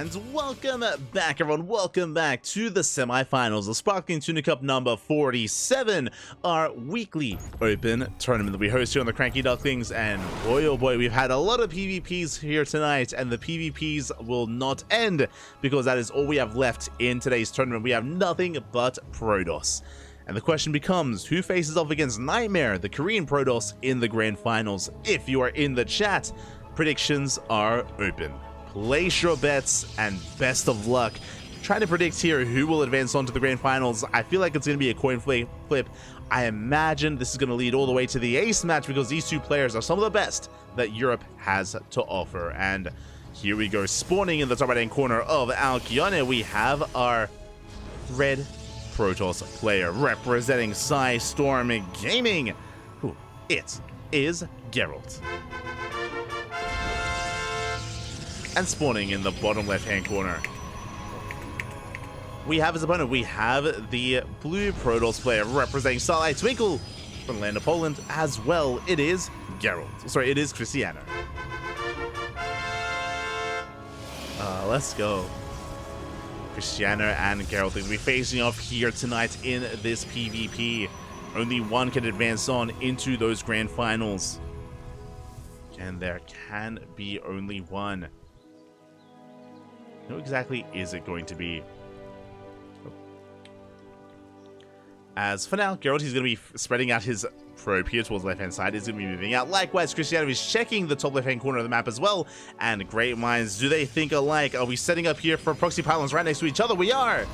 And welcome back, everyone. Welcome back to the semifinals of Sparkling Tuna Cup number 47, our weekly open tournament that we host here on the Cranky Ducklings. And boy, oh boy, we've had a lot of PvPs here tonight, and the PvPs will not end because that is all we have left in today's tournament. We have nothing but Protoss. And the question becomes, who faces off against Nightmare, the Korean Protoss, in the grand finals? If you are in the chat, predictions are open. Place your bets and best of luck. Trying to predict here who will advance on to the grand finals. I feel like it's going to be a coin flip. I imagine this is going to lead all the way to the ace match because these two players are some of the best that Europe has to offer. And here we go, spawning in the top right hand corner of Alkione, we have our red Protoss player representing Storm Gaming. Who it is Gerald. And spawning in the bottom left-hand corner, we have his opponent. We have the blue Protoss player representing Starlight Twinkle from the land of Poland as well. It is Gerald. Sorry, it is Krystianer. Let's go. Krystianer and Gerald will be facing off here tonight in this PvP. Only one can advance on into those grand finals. And there can be only one. Who exactly is it going to be? As for now, Gerald, he's going to be spreading out his probe here towards the left-hand side. He's going to be moving out. Likewise, Krystianer is checking the top left-hand corner of the map as well. And great minds, do they think alike? Are we setting up here for proxy pylons right next to each other? We are!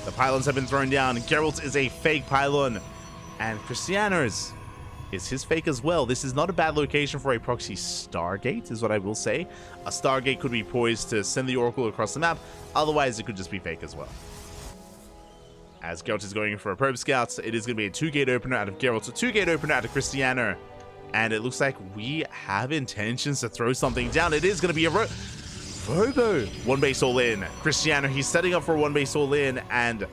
The pylons have been thrown down. Gerald's is a fake pylon. And Krystianer's is his fake as well. This is not a bad location for a proxy Stargate, is what I will say. A Stargate could be poised to send the Oracle across the map. Otherwise, it could just be fake as well. As Gerald is going for a probe scout, it is going to be a 2-gate opener out of Gerald, so 2-gate opener out of Krystianer. And it looks like we have intentions to throw something down. It is going to be a Robo. One base all in. Krystianer, he's setting up for one base all in. And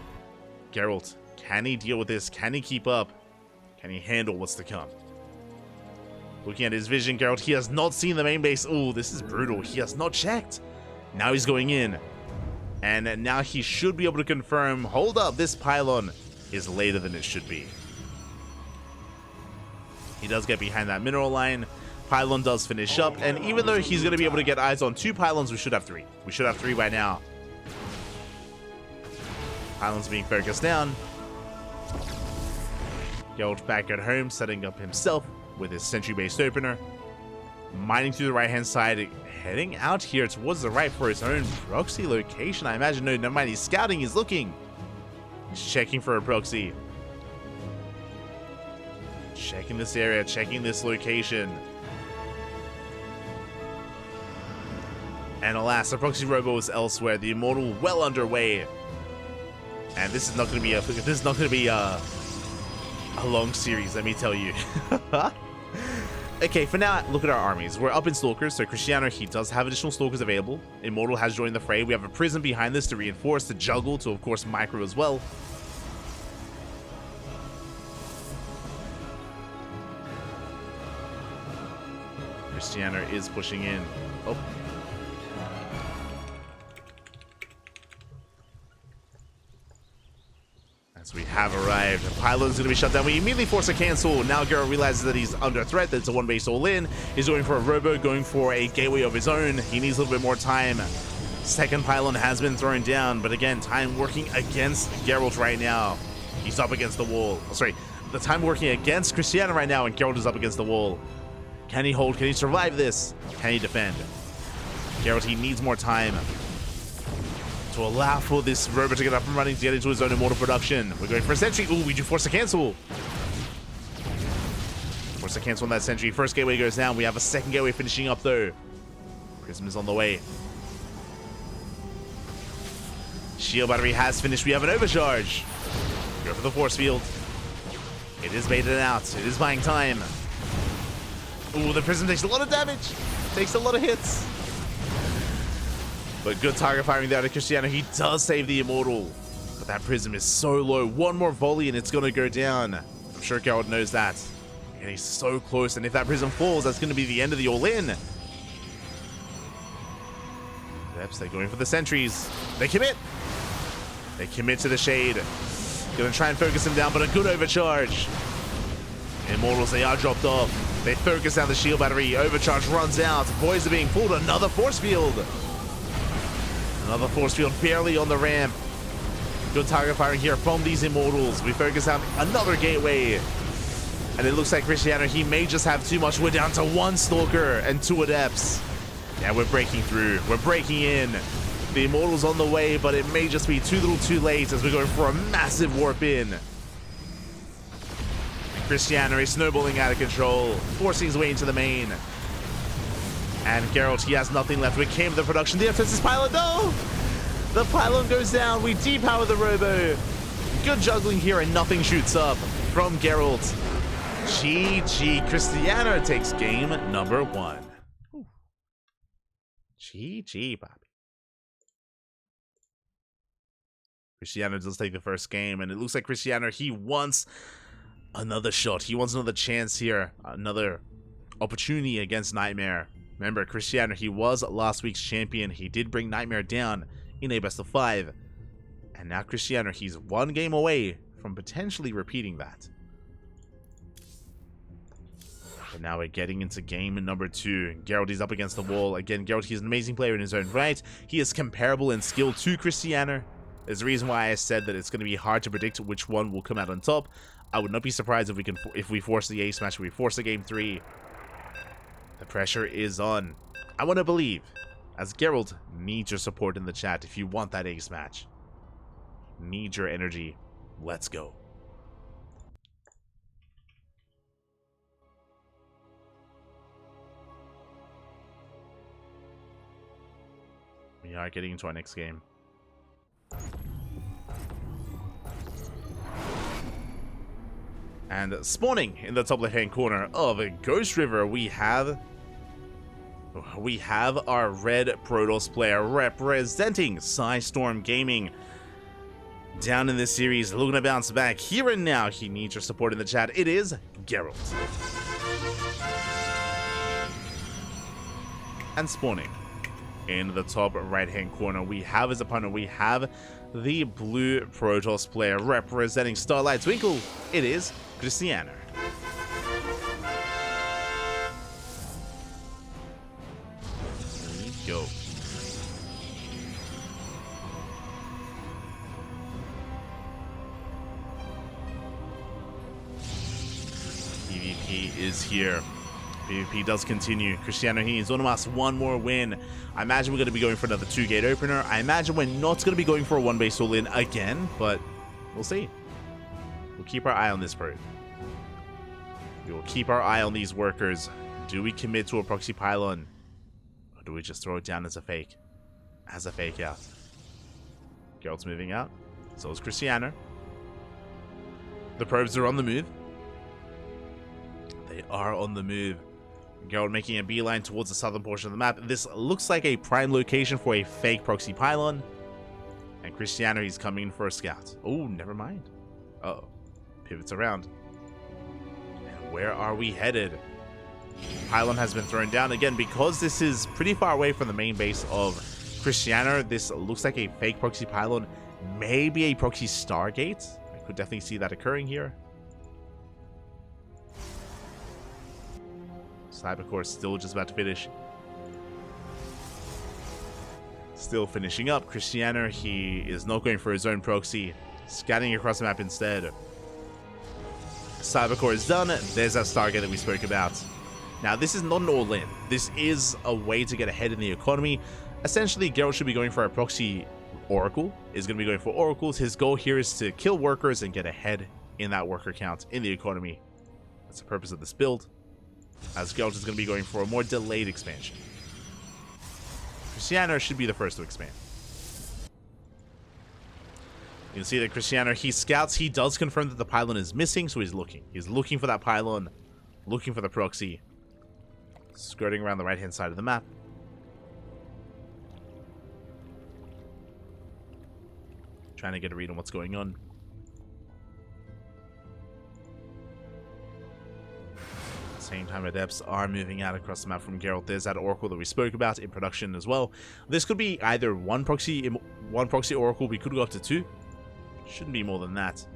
Gerald, can he deal with this? Can he keep up? Can he handle what's to come? Looking at his vision, Gerald, he has not seen the main base. Oh, this is brutal. He has not checked. Now he's going in. And now he should be able to confirm, hold up, this pylon is later than it should be. He does get behind that mineral line. Pylon does finish up. And even though he's going to be able to get eyes on 2 pylons, we should have 3. We should have 3 by now. Pylons being focused down. Gerald back at home, setting up himself with his sentry-based opener. Mining through the right-hand side, heading out here towards the right for his own proxy location. I imagine, no, never mind, he's scouting, he's looking. He's checking for a proxy. Checking this area, checking this location. And alas, the proxy robo is elsewhere. The Immortal well underway. And this is not going to be a long series, let me tell you. Okay, for now, look at our armies. We're up in Stalkers, so Krystianer, he does have additional Stalkers available. Immortal has joined the fray. We have a Prism behind this to reinforce, the Juggle, to, of course, Micro as well. Krystianer is pushing in. Oh. As we have arrived, the pylon's going to be shut down. We immediately force a cancel. Now Gerald realizes that he's under threat, that it's a 1-base all-in. He's going for a robo, going for a gateway of his own. He needs a little bit more time. Second pylon has been thrown down, but again, time working against Gerald right now. He's up against the wall. Oh, sorry, the time working against Krystianer right now, and Gerald is up against the wall. Can he hold? Can he survive this? Can he defend? Gerald, he needs more time to allow for this robot to get up and running to get into his own immortal production. We're going for a sentry. Ooh, we do force a cancel. Force a cancel on that sentry. First gateway goes down. We have a second gateway finishing up though. Prism is on the way. Shield battery has finished. We have an overcharge. Go for the force field. It is baited out. It is buying time. Ooh, the prism takes a lot of damage. Takes a lot of hits. But good target firing there to Krystianer. He does save the Immortal. But that Prism is so low. One more volley and it's going to go down. I'm sure Gerald knows that. And he's so close. And if that Prism falls, that's going to be the end of the all-in. Reps, they're going for the sentries. They commit. They commit to the shade. Gonna try and focus him down, but a good overcharge. Immortals, they are dropped off. They focus down the shield battery. Overcharge runs out. Boys are being pulled. Another force field. Another force field barely on the ramp. Good target firing here from these Immortals. We focus on another gateway. And it looks like Krystianer, he may just have too much. We're down to 1 Stalker and 2 Adepts. Yeah, we're breaking through. We're breaking in. The Immortals on the way, but it may just be too little too late as we're going for a massive warp in. Krystianer is snowballing out of control, forcing his way into the main. And Gerald, he has nothing left. We came to the production. The defense is pylon. No! The pylon goes down. We depower the robo. Good juggling here, and nothing shoots up from Gerald. GG. Krystianer takes game number 1. Ooh. GG, Bobby. Krystianer does take the first game, and it looks like Krystianer, he wants another shot. He wants another chance here. Another opportunity against Nightmare. Remember, Krystianer, he was last week's champion. He did bring Nightmare down in a best of 5. And now Krystianer, he's 1 game away from potentially repeating that. But now we're getting into game number 2. Gerald is up against the wall. Again, Gerald, he's an amazing player in his own right. He is comparable in skill to Krystianer. There's a reason why I said that it's going to be hard to predict which one will come out on top. I would not be surprised if we force the ace match, if we force the game 3. The pressure is on. I want to believe, as Gerald needs your support in the chat if you want that ace match. Need your energy. Let's go. We are getting into our next game. And spawning in the top left-hand corner of Ghost River, we have our red Protoss player representing Psystorm Gaming. Down in this series, looking to bounce back here and now. He needs your support in the chat. It is Gerald. And spawning in the top right-hand corner, we have his opponent. We have the blue Protoss player representing Starlight Twinkle. It is Krystianer. Here we go. PvP is here. PvP does continue. Krystianer, he is going to ask 1 more win. I imagine we're going to be going for another 2-gate opener. I imagine we're not going to be going for a 1-base all-in again, but we'll see. We'll keep our eye on this pro. We will keep our eye on these workers. Do we commit to a proxy pylon? Or do we just throw it down as a fake? As a fake out. Gerald's moving out. So is Krystianer. The probes are on the move. They are on the move. Gerald making a beeline towards the southern portion of the map. This looks like a prime location for a fake proxy pylon. And Krystianer, he's coming in for a scout. Oh, never mind. Uh-oh. Pivots around. And where are we headed? Pylon has been thrown down again because this is pretty far away from the main base of Krystianer. This looks like a fake proxy pylon. Maybe a proxy Stargate. I could definitely see that occurring here. Cybercore still just about to finish. Still finishing up. Krystianer, he is not going for his own proxy. Scanning across the map instead. Cybercore is done. There's that Stargate that we spoke about. Now, this is not an all-in. This is a way to get ahead in the economy. Essentially, Gerald should be going for a proxy Oracle. Is going to be going for Oracles. His goal here is to kill workers and get ahead in that worker count in the economy. That's the purpose of this build. As Gerald is going to be going for a more delayed expansion. Krystianer should be the first to expand. You can see that Krystianer, he scouts. He does confirm that the pylon is missing, so he's looking. He's looking for that pylon, looking for the proxy. Skirting around the right-hand side of the map. Trying to get a read on what's going on. Same time, Adepts are moving out across the map from Gerald. There's that Oracle that we spoke about in production as well. This could be either one proxy Oracle. We could go up to 2. Shouldn't be more than that.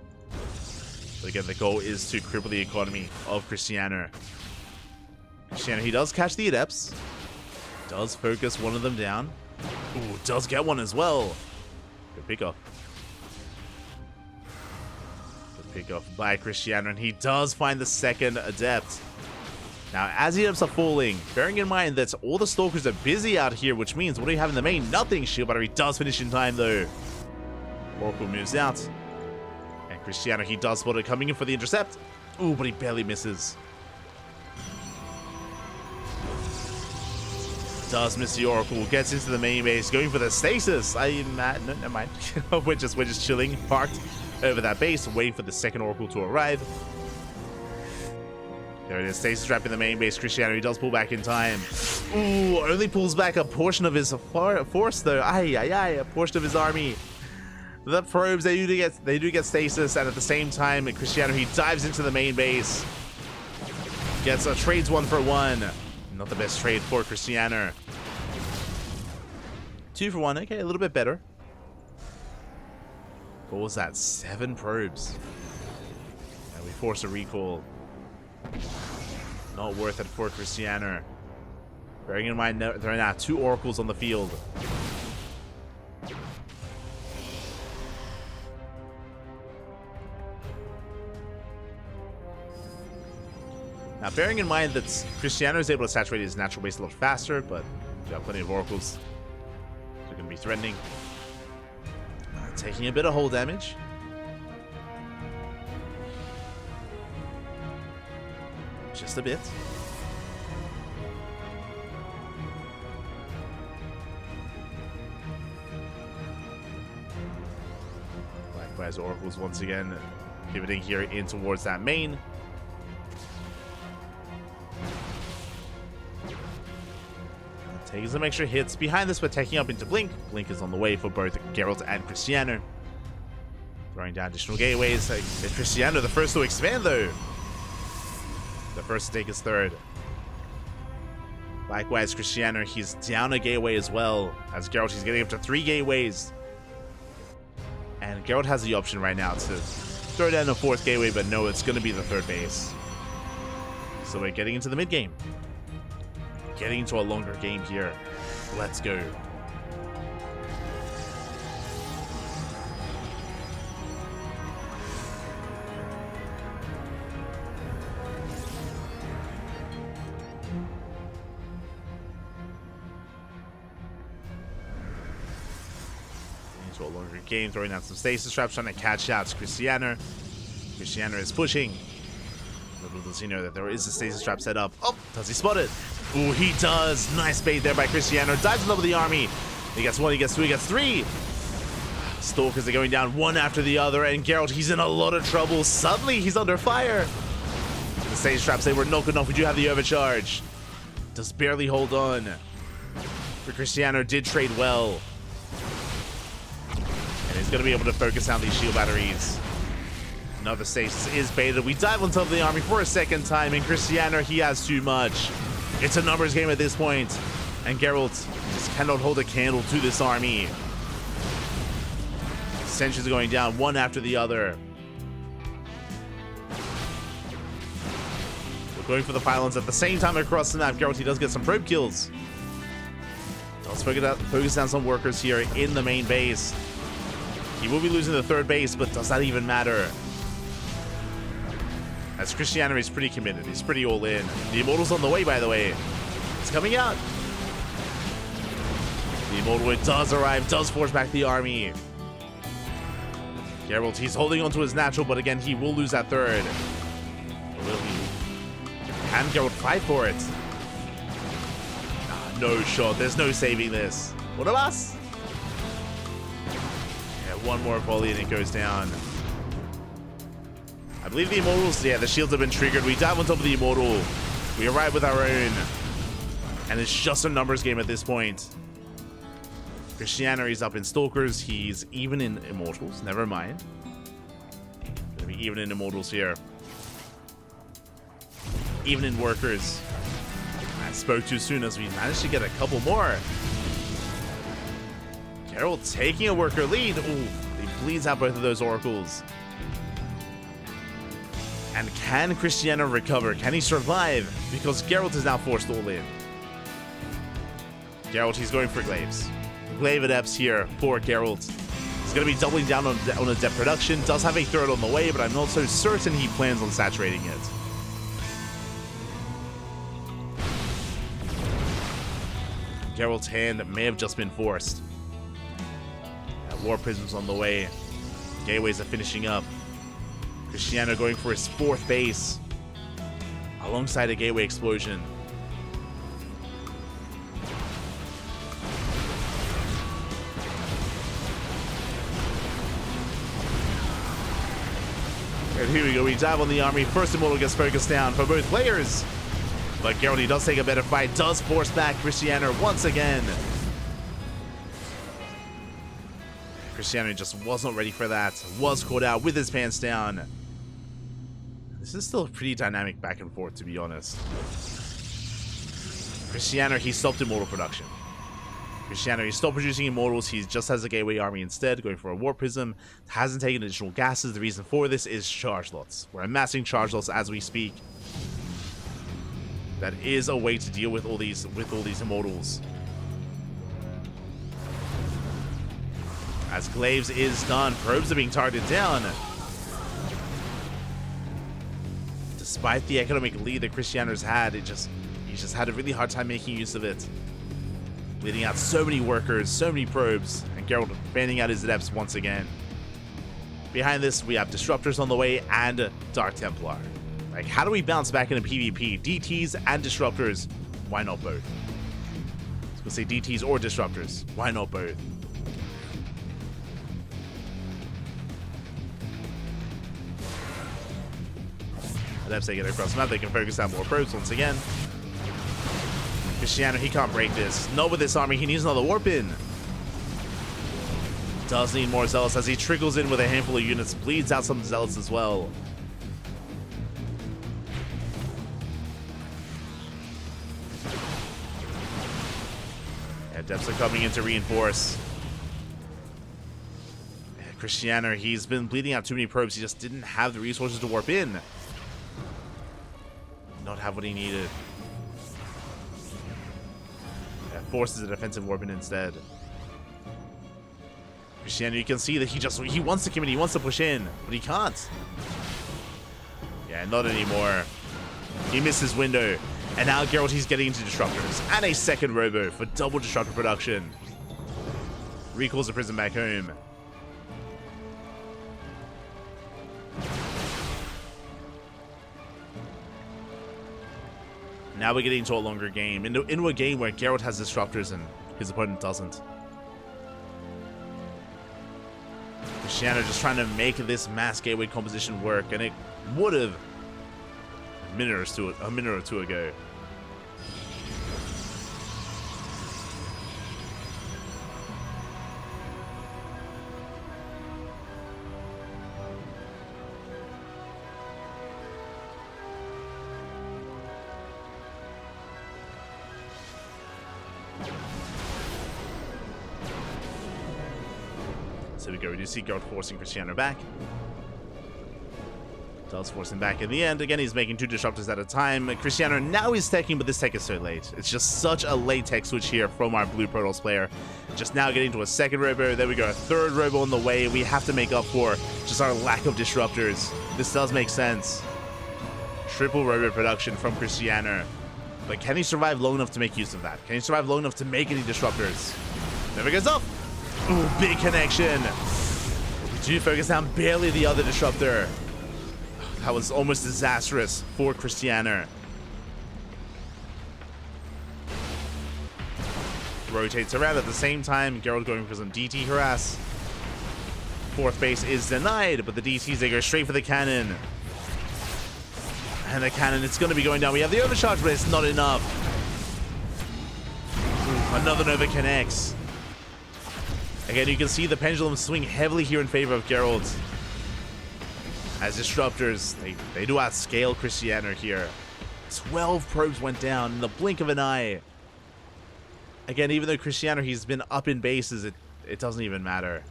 But again, the goal is to cripple the economy of Krystianer. Krystianer, he does catch the Adepts. Does focus one of them down. Ooh, does get one as well. Good pick up. Good pick up by Krystianer, and he does find the second Adept. Now, as the Adepts are falling, bearing in mind that all the Stalkers are busy out here, which means what do you have in the main? Nothing. Shield Battery does finish in time, though. Oracle moves out. And Krystianer, he does spot it coming in for the intercept. Ooh, but he barely misses. Does miss the Oracle, gets into the main base, going for the stasis. No, never mind. we're just chilling, parked over that base, waiting for the second Oracle to arrive. There it is, stasis trap in the main base. Krystianer, he does pull back in time. Ooh, only pulls back a portion of his force though. A portion of his army. The probes, they do get stasis, and at the same time, Krystianer, he dives into the main base. Gets a trades 1 for 1. Not the best trade for Krystianer. 2 for 1, okay, a little bit better. What was that? 7 probes. And we force a recall. Not worth it for Krystianer. Bearing in mind, there are now 2 Oracles on the field. Now, bearing in mind that Krystianer is able to saturate his natural base a little faster, but we got plenty of Oracles. They're going to be threatening. Taking a bit of hull damage. Just a bit. Likewise, Oracles once again pivoting here in towards that main. Taking some extra hits. Behind this, we're taking up into Blink. Blink is on the way for both Gerald and Krystianer. Throwing down additional gateways. Krystianer, the first to expand, though. The first to take his third. Likewise, Krystianer, he's down a gateway as well. As Gerald, he's getting up to 3 gateways. And Gerald has the option right now to throw down a 4th gateway, but no, it's going to be the 3rd base. So we're getting into the mid game. Getting into a longer game here. Let's go. Into a longer game, throwing out some stasis traps, trying to catch out Krystianer. Krystianer is pushing. Little does he know that there is a stasis trap set up. Oh, does he spot it? Ooh, he does. Nice bait there by Krystianer. Dives on top of the army. He gets 1, he gets 2, he gets 3. Stalkers are going down one after the other, and Gerald, he's in a lot of trouble. Suddenly, he's under fire. The stasis traps, they were not good enough. We do have the overcharge. Does barely hold on. But Krystianer did trade well. And he's going to be able to focus down these shield batteries. Another stasis is baited. We dive on top of the army for a second time, and Krystianer, he has too much. It's a numbers game at this point, and Gerald just cannot hold a candle to this army. Sentries are going down one after the other. We're going for the pylons at the same time across the map. Gerald, he does get some probe kills. Does focus down some workers here in the main base. He will be losing the 3rd base, but does that even matter? As Krystianer is pretty committed. He's pretty all in. The Immortal's on the way, by the way. It's coming out. The Immortal, it does arrive, does force back the army. Gerald, he's holding on to his natural, but again, he will lose that 3rd. Will he? Can Gerald fight for it? No shot. There's no saving this. What a loss. Yeah, one more volley and it goes down. I believe the Immortals, yeah, the shields have been triggered. We dive on top of the Immortal. We arrive with our own. And it's just a numbers game at this point. Krystianer is up in Stalkers. He's even in Immortals. Never mind. Gonna be even in Immortals here. even in workers. I spoke too soon as we managed to get a couple more. Gerald taking a worker lead. Ooh, he bleeds out both of those oracles. And can Krystianer recover? Can he survive? Because Gerald is now forced all in. Gerald, he's going for Glaives. Glaive adepts here for Gerald. He's going to be doubling down on adept production. Does have a third on the way, but I'm not so certain he plans on saturating it. Gerald's hand may have just been forced. War Prism's on the way. Gateways are finishing up. Krystianer going for his 4th base alongside a gateway explosion. And here we go, we dive on the army. First Immortal gets focused down for both players. But Gerald, he does take a better fight, does force back Krystianer once again. Krystianer just wasn't ready for that. Was caught out with his pants down. This is still a pretty dynamic back and forth, to be honest. Krystianer, he stopped Immortal production. Krystianer, he stopped producing Immortals. He just has a Gateway army instead, going for a War Prism. Hasn't taken additional gases. The reason for this is charge lots. We're amassing charge lots as we speak. That is a way to deal with all these Immortals. As Glaives is done, probes are being targeted down. Despite the economic lead that Krystianer's had, he just had a really hard time making use of it. Bleeding out so many workers, so many probes, and Gerald fanning out his adepts once again. Behind this, we have Disruptors on the way and Dark Templar. Like, how do we bounce back into PvP? DTs and Disruptors, why not both? I was gonna say DTs or Disruptors, why not both? Adepts, they get across the map, they can focus on more probes once again. Krystianer, he can't break this. Not with this army, he needs another warp in. Does need more Zealots as he trickles in with a handful of units, bleeds out some Zealots as well. Adepts are coming in to reinforce. Krystianer, he's been bleeding out too many probes, he just didn't have the resources to warp in. Not have what he needed. Forces a defensive warp in instead. Krystianer, you can see that he wants to commit, he wants to push in, but he can't. Yeah, not anymore. He missed his window. And now Gerald, he's getting into Disruptors. And a second Robo for double Disruptor production. Recalls the prison back home. Now we're getting into a longer game. Into a game where Gerald has Disruptors and his opponent doesn't. Krystianer just trying to make this mass gateway composition work, and it would have a minute or two ago. So we go, we do see Gerald forcing Krystianer back. Does force him back in the end. Again, he's making 2 Disruptors at a time. Krystianer now is teching, but this tech is so late. It's just such a late tech switch here from our Blue Protoss player. Just now getting to a second Robo. There we go, a third Robo on the way. We have to make up for just our lack of Disruptors. This does make sense. Triple Robo production from Krystianer. But can he survive long enough to make use of that? Can he survive long enough to make any Disruptors? Never goes up. Ooh, big connection. We do focus down barely the other Disruptor. That was almost disastrous for Krystianer. Rotates around at the same time. Gerald going for some DT harass. 4th base is denied, but the DTs, they go straight for the cannon. And the cannon, it's going to be going down. We have the overcharge, but it's not enough. Ooh, another Nova connects. Again, you can see the pendulum swing heavily here in favor of Gerald. As Disruptors, they do outscale Krystianer here. 12 probes went down in the blink of an eye. Again, even though Krystianer, he's been up in bases, it doesn't even matter.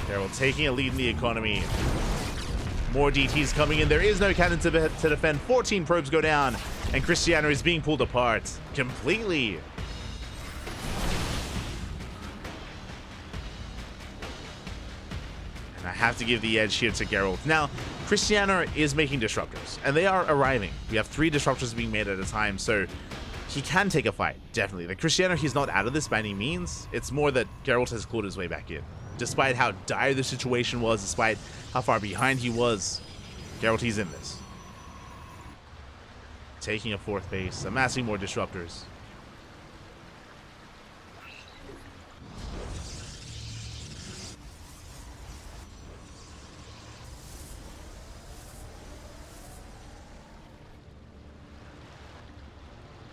Gerald taking a lead in the economy. More DTs coming in. There is no cannon to defend. 14 probes go down, and Krystianer is being pulled apart completely. And I have to give the edge here to Gerald. Now, Krystianer is making disruptors, and they are arriving. We have 3 disruptors being made at a time, so he can take a fight, definitely. Like, Krystianer, he's not out of this by any means. It's more that Gerald has clawed his way back in. Despite how dire the situation was, despite how far behind he was, Gerald, he's in this. Taking a 4th base, amassing more disruptors.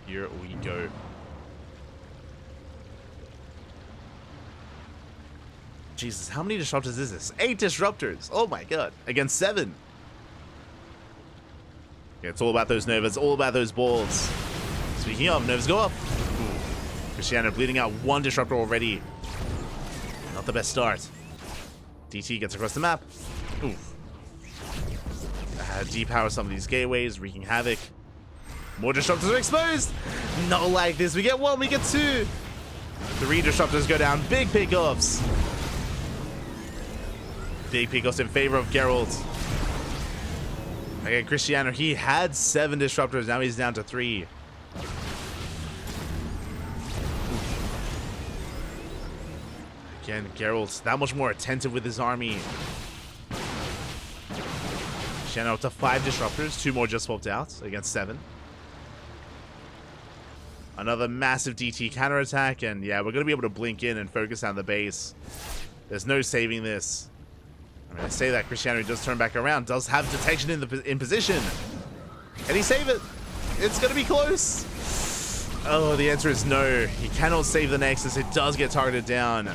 Here we go. Jesus, how many disruptors is this? 8 disruptors! Oh my god. Against 7. Yeah, it's all about those Novas, all about those balls. Speaking of, Novas go up. Ooh. Krystianer bleeding out 1 disruptor already. Not the best start. DT gets across the map. Oof. Depower some of these gateways, wreaking havoc. More disruptors are exposed! Not like this. We get 1, we get 2. 3 disruptors go down. Big pickoffs. Big pickoffs in favor of Gerald. Again, Krystianer, he had 7 disruptors. Now he's down to 3. Again, Gerald's that much more attentive with his army. Krystianer up to 5 disruptors. 2 more just swapped out against 7. Another massive DT counterattack, and yeah, we're going to be able to blink in and focus on the base. There's no saving this. I mean, I say that Krystianer does turn back around, does have detection in position. Can he save it? It's going to be close. Oh, the answer is no. He cannot save the Nexus. It does get targeted down.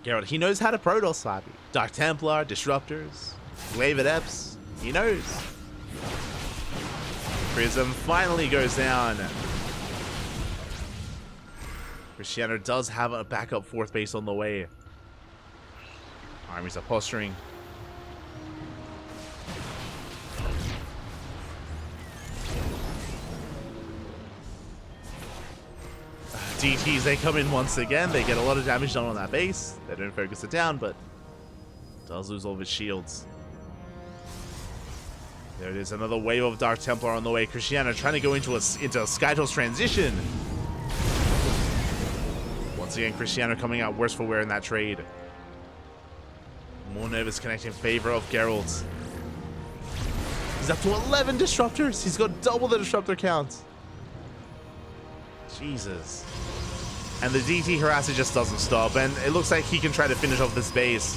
Gerald, he knows how to Protoss Slappy. Dark Templar, Disruptors, Wave at Eps. He knows. Prism finally goes down. Krystianer does have a backup 4th base on the way. Armies are posturing. DTs, they come in once again. They get a lot of damage done on that base. They don't focus it down, but does lose all of his shields. There it is, another wave of Dark Templar on the way. Krystianer trying to go into a Skytoss transition. Once again, Krystianer coming out worse for wear in that trade. More Novas connecting in favor of Gerald. He's up to 11 disruptors. He's got double the disruptor count. Jesus. And the DT harasser just doesn't stop, and it looks like he can try to finish off this base.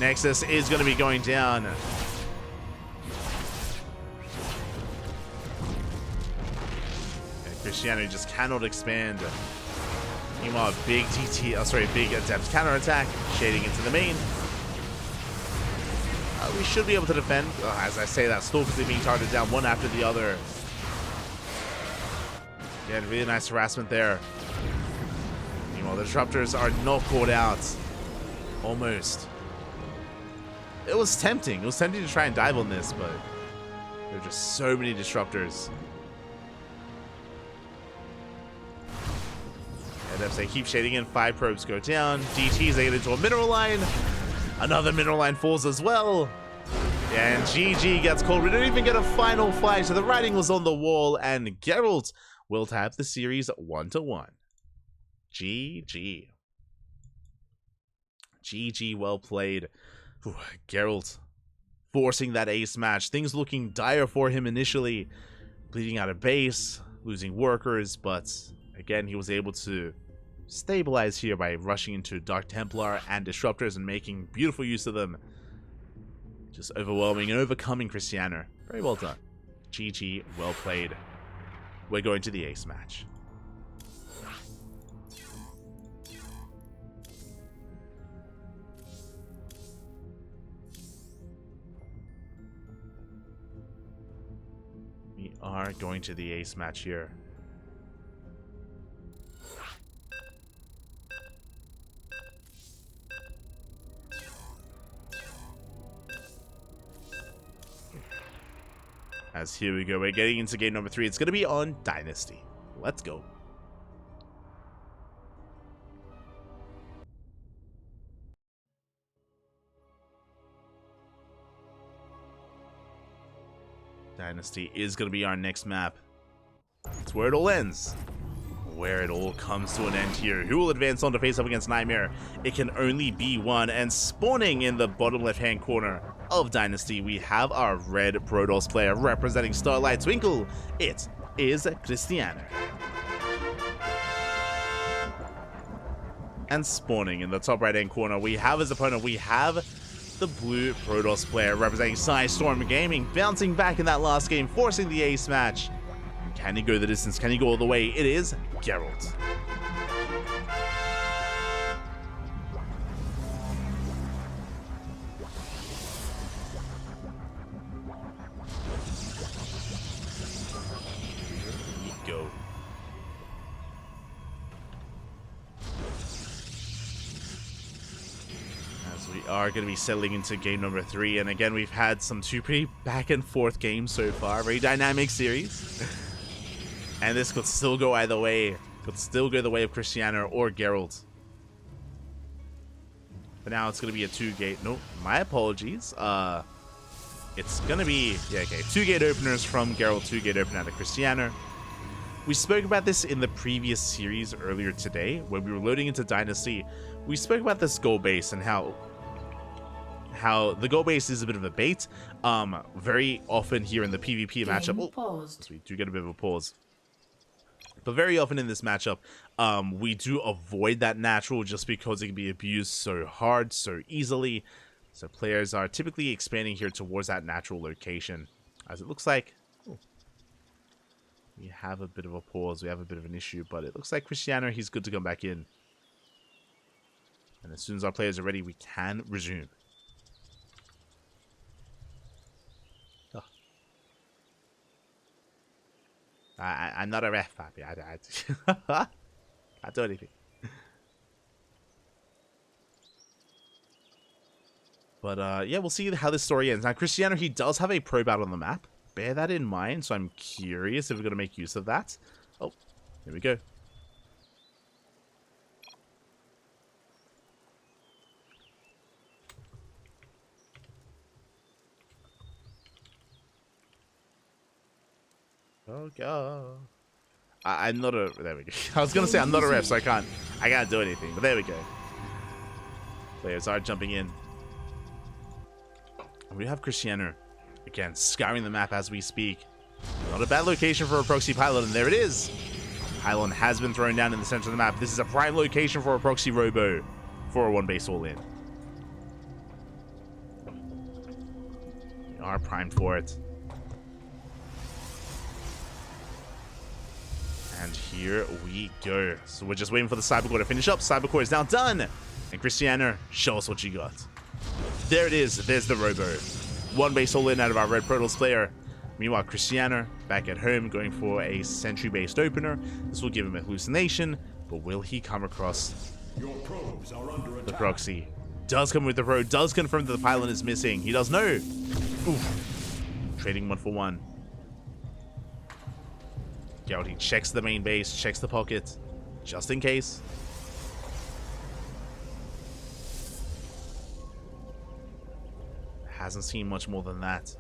Nexus is going to be going down. And Krystianer just cannot expand. Meanwhile, big big Adept counterattack, shading into the main. We should be able to defend. As I say that, Stalkers are being targeted down one after the other. Yeah, really nice harassment there. Meanwhile, the Disruptors are not caught out. Almost. It was tempting. It was tempting to try and dive on this, but there are just so many Disruptors. Adepts, they keep shading in. 5 probes go down. DTs, they get into a mineral line. Another mineral line falls as well. And GG gets called. We don't even get a final fight, so the writing was on the wall, and Gerald will have the series 1-1. GG. GG, well played. Whew, Gerald forcing that ace match. Things looking dire for him initially. Bleeding out of base, losing workers, but again, he was able to stabilize here by rushing into Dark Templar and Disruptors and making beautiful use of them. Just overwhelming and overcoming Krystianer. Very well done. GG, well played. We're going to the ace match. are going to the ace match here. As here we go, we're getting into game number 3. It's going to be on Dynasty. Let's go. Dynasty is going to be our next map. It's where it all ends. Where it all comes to an end here. Who will advance on to face up against Nightmare? It can only be one. And spawning in the bottom left-hand corner of Dynasty, we have our red Protoss player representing Starlight Twinkle. It is Krystianer. And spawning in the top right-hand corner, we have his opponent. We have the blue Protoss player representing Storm Gaming, bouncing back in that last game, forcing the ace match. Can he go the distance? Can he go all the way? It is Gerald. Here we go. As we are going to be settling into game number 3, and again we've had some two pretty back and forth games so far. Very dynamic series. And this could still go either way. Could still go the way of Krystianer or Gerald. But now it's going to be a 2-gate. Nope, my apologies. It's going to be, yeah, okay, 2-gate openers from Gerald, 2-gate opener out of Krystianer. We spoke about this in the previous series earlier today when we were loading into Dynasty. We spoke about this goal base and how the goal base is a bit of a bait. Very often here in the PvP matchup. Oh, we do get a bit of a pause. But very often in this matchup, we do avoid that natural just because it can be abused so hard, so easily. So players are typically expanding here towards that natural location. As it looks like, oh, we have a bit of a pause, we have a bit of an issue, but it looks like Krystianer, he's good to come back in. And as soon as our players are ready, we can resume. I'm not a ref, Papi. I can't do anything. But yeah, we'll see how this story ends. Now, Krystianer, he does have a probe out on the map. Bear that in mind, so I'm curious if we're going to make use of that. Oh, here we go. Oh god. I'm not a, there we go. I was gonna say I'm not a ref, so I can't do anything, but there we go. Players are jumping in. And we have Krystianer again scouring the map as we speak. Not a bad location for a proxy pylon, and there it is. Pylon has been thrown down in the center of the map. This is a prime location for a proxy robo for a 1-base all-in. We are primed for it. And here we go. So we're just waiting for the Cybercore to finish up. Cybercore is now done. And Krystianer, show us what you got. There it is. There's the robo. 1-base all-in out of our red Protoss player. Meanwhile, Krystianer back at home going for a sentry-based opener. This will give him a hallucination, but will he come across Your probes are under attack. The proxy? Does come with the probe. Does confirm that the pylon is missing. He does know. Oof. Trading 1 for 1. Gerald, he checks the main base, checks the pocket, just in case. Hasn't seen much more than that.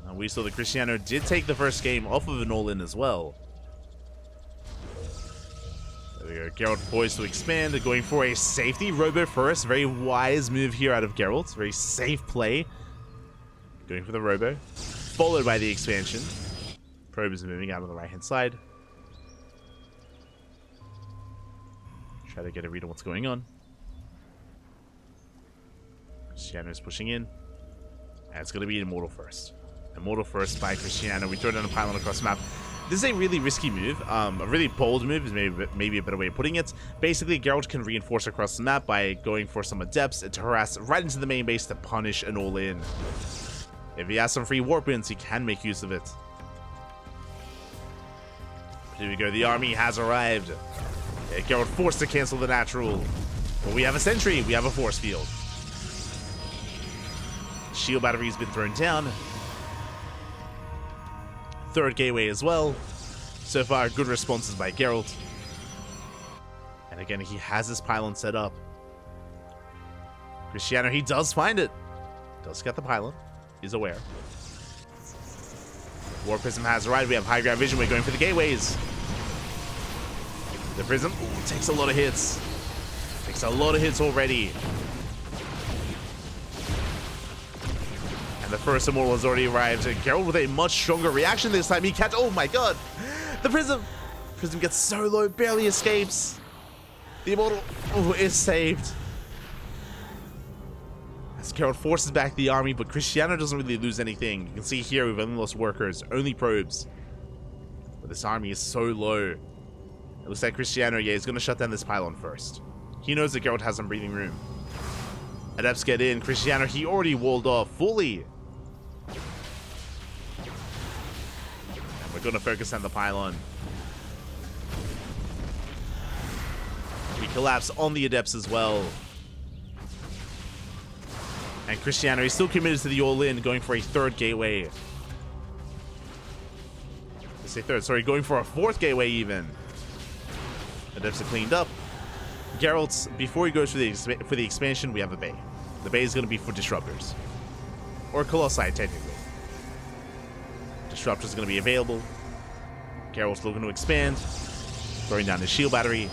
And we saw that Krystianer did take the first game off of an all-in as well. There we go. Gerald poised to expand, going for a safety robo first. Very wise move here out of Gerald. Very safe play. Going for the robo, followed by the expansion. Probe is moving out on the right-hand side. Try to get a read on what's going on. Krystianer is pushing in. And it's going to be Immortal first. Immortal first by Krystianer. We throw down a pylon across the map. This is a really risky move, a really bold move is maybe a better way of putting it. Basically, Gerald can reinforce across the map by going for some adepts to harass right into the main base to punish an all-in. If he has some free warp wins, he can make use of it. Here we go, the army has arrived. Yeah, Gerald forced to cancel the natural. But we have a sentry, we have a force field. Shield battery's been thrown down. Third gateway as well. So far, good responses by Gerald. And again, he has his pylon set up. Krystianer, he does find it. Does get the pylon. He's aware. War Prism has arrived. We have high ground vision. We're going for the gateways. The Prism takes a lot of hits. Takes a lot of hits already. And the first Immortal has already arrived. And Gerald with a much stronger reaction this time. He catch. Oh my god. The Prism. Prism gets so low. Barely escapes. The Immortal is saved. As Gerald forces back the army, but Krystianer doesn't really lose anything. You can see here we've only lost workers, only probes. But this army is so low. It looks like Krystianer, yeah, is going to shut down this pylon first. He knows that Gerald has some breathing room. Adepts get in. Krystianer, he already walled off fully. And we're going to focus on the pylon. We collapse on the adepts as well. And Krystianer is still committed to the all-in, going for a third gateway. Let's say third, sorry, going for a fourth gateway even. Adepts are cleaned up. Gerald's, before he goes for the expansion, we have a bay. The bay is going to be for disruptors. Or Colossi, technically. Disruptors are going to be available. Gerald's looking to expand. Throwing down his shield battery.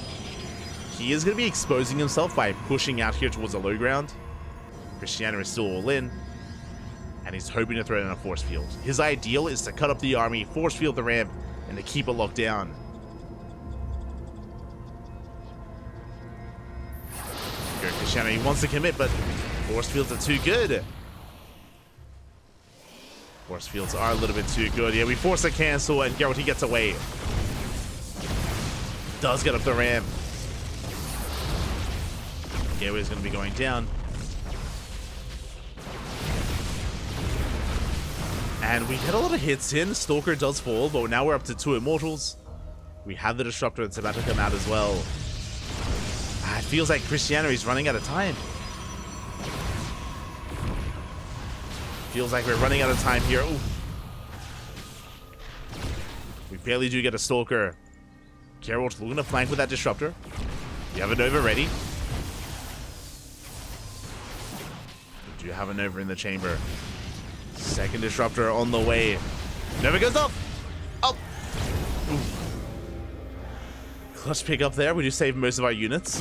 He is going to be exposing himself by pushing out here towards the low ground. Krystianer is still all in, and he's hoping to throw in a force field. His ideal is to cut up the army, force field the ramp, and to keep it locked down. Krystianer, he wants to commit, but force fields are too good. Force fields are a little bit too good. Yeah, we force a cancel, and Gerald, he gets away. Does get up the ramp. Gateway is going to be going down. And we get a lot of hits in. Stalker does fall, but now we're up to 2 Immortals. We have the Disruptor that's about to come out as well. It feels like Krystianer is running out of time. Feels like we're running out of time here. Ooh. We barely do get a Stalker. Gerald looking to flank with that Disruptor. We have a Nova ready. We do have a Nova in the chamber. Second Disruptor on the way. Nova goes up. Oh. Ooh. Clutch pick up there. We do save most of our units.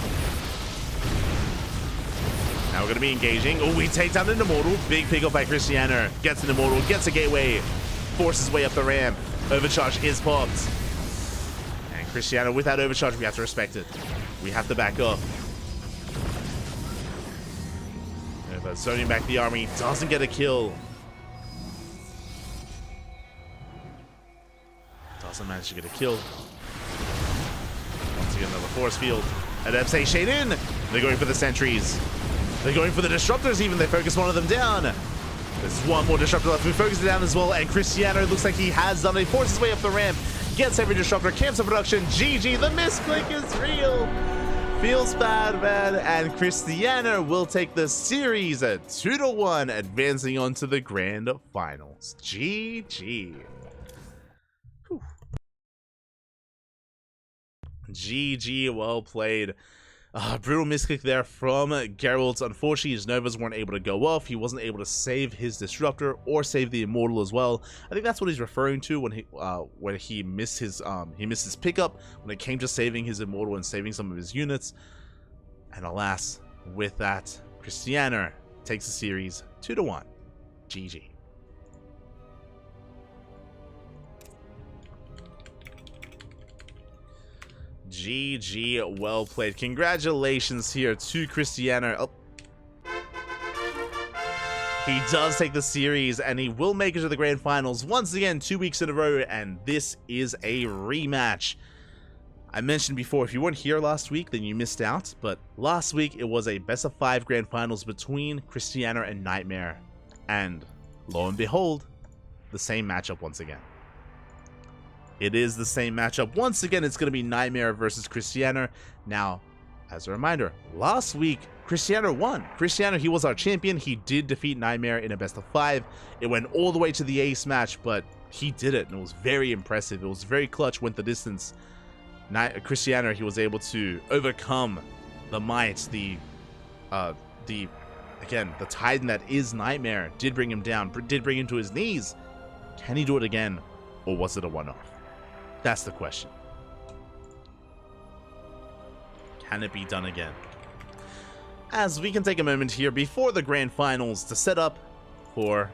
Now we're going to be engaging. Oh, we take down an Immortal. Big pick up by Krystianer. Gets an Immortal. Gets a gateway. Forces way up the ramp. Overcharge is popped. And Krystianer, with that overcharge, we have to respect it. We have to back up. Nova zoning back the army. Doesn't get a kill. Doesn't manage to get a kill. Once again, another force field. Adepts say shade in. They're going for the sentries. They're going for the disruptors even. They focus one of them down. There's one more disruptor left. We focus it down as well. And Krystianer looks like he has done it. Forces his way up the ramp. Gets every disruptor. Cancels production. GG. The misclick is real. Feels bad, man. And Krystianer will take the series at 2-1, advancing on to the grand finals. GG. GG, well played. Brutal misclick there from Gerald. Unfortunately, his Novas weren't able to go off. He wasn't able to save his Disruptor or save the Immortal as well. I think that's what he's referring to when he missed his pickup when it came to saving his Immortal and saving some of his units. And alas, with that, Krystianer takes the series 2-1. GG. GG, well played. Congratulations here to Krystianer. Oh. He does take the series, and he will make it to the grand finals once again 2 weeks in a row, and this is a rematch. I mentioned before, if you weren't here last week, then you missed out, but last week it was a best of 5 grand finals between Krystianer and Nightmare, and lo and behold, the same matchup once again. It is the same matchup. Once again, it's going to be Nightmare versus Krystianer. Now, as a reminder, last week, Krystianer won. Krystianer, he was our champion. He did defeat Nightmare in a best of 5. It went all the way to the ace match, but he did it, and it was very impressive. It was very clutch, went the distance. Krystianer, he was able to overcome the might, the titan that is Nightmare. Did bring him down, did bring him to his knees. Can he do it again, or was it a one-off? That's the question. Can it be done again? As we can take a moment here before the grand finals to set up for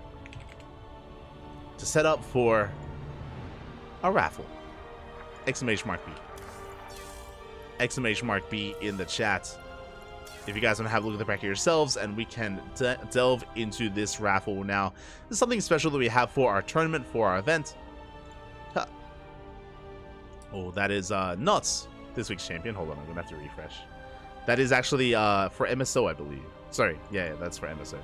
a raffle. Exclamation mark B. Exclamation mark B in the chat. If you guys want to have a look at the back of yourselves, and we can delve into this raffle now. This is something special that we have for our tournament, for our event. Huh. Oh, that is not this week's champion. Hold on, I'm gonna have to refresh. That is actually for MSO, I believe. Sorry, yeah, that's for MSO.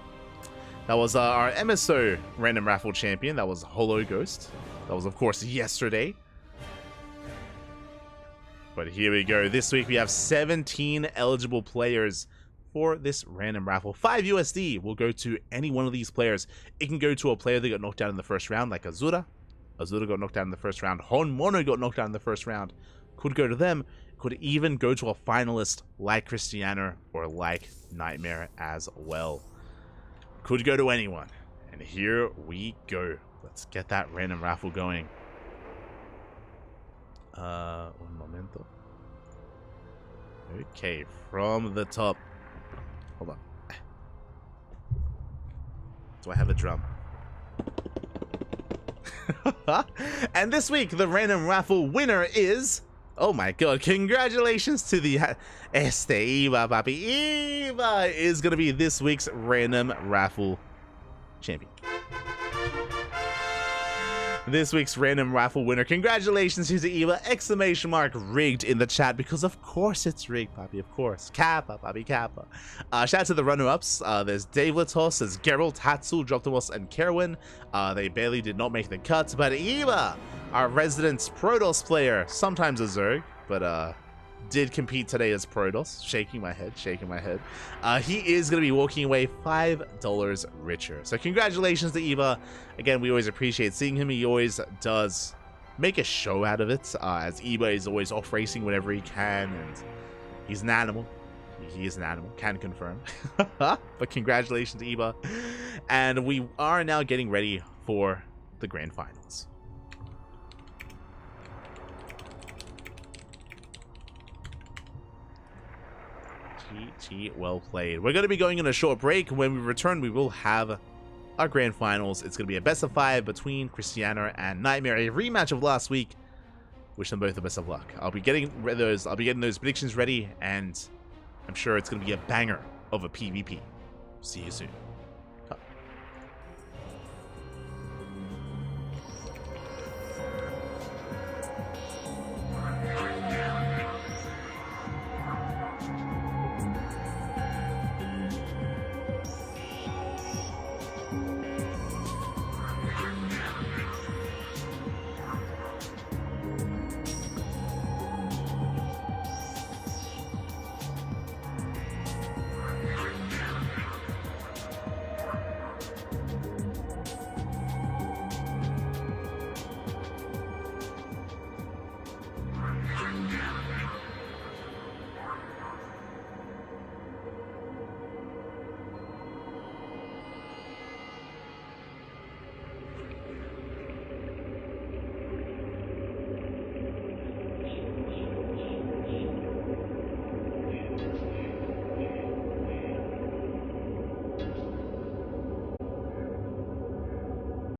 That was our MSO random raffle champion. That was Holo Ghost. That was, of course, yesterday. But here we go. This week we have 17 eligible players for this random raffle. 5 USD will go to any one of these players. It can go to a player that got knocked out in the first round, like Azura. Azura got knocked out in the first round. Honmono got knocked out in the first round. Could go to them. Could even go to a finalist like Krystianer or like Nightmare as well. Could go to anyone. And here we go. Let's get that random raffle going. Un momento. Okay, from the top. Hold on. Do I have a drum? And this week, the random raffle winner is... Oh my god, congratulations to the... Eva, papi. Eva is going to be this week's random raffle champion. This week's random raffle winner. Congratulations to Eva! Exclamation mark rigged in the chat, because of course it's rigged, papi, of course. Kappa, papi, kappa. Shout out to the runner-ups. There's Dave Latos, there's Gerald, Hatsul, Droptomos, and Kerwin. They barely did not make the cut, but Eva, our resident Protoss player, sometimes a Zerg, but did compete today as Protoss. Shaking my head, shaking my head. He is going to be walking away $5 richer. So congratulations to Eva. Again, we always appreciate seeing him. He always does make a show out of it, as Eva is always off racing whenever he can, and he's an animal. He is an animal, can confirm. But congratulations to Eva. And we are now getting ready for the grand finals. Well played. We're going to be going on a short break. When we return, we will have our grand finals. It's going to be a best of 5 between Krystianer and Nightmare, a rematch of last week. Wish them both the best of luck. I'll be getting those predictions ready, and I'm sure it's going to be a banger of a PvP. See you soon.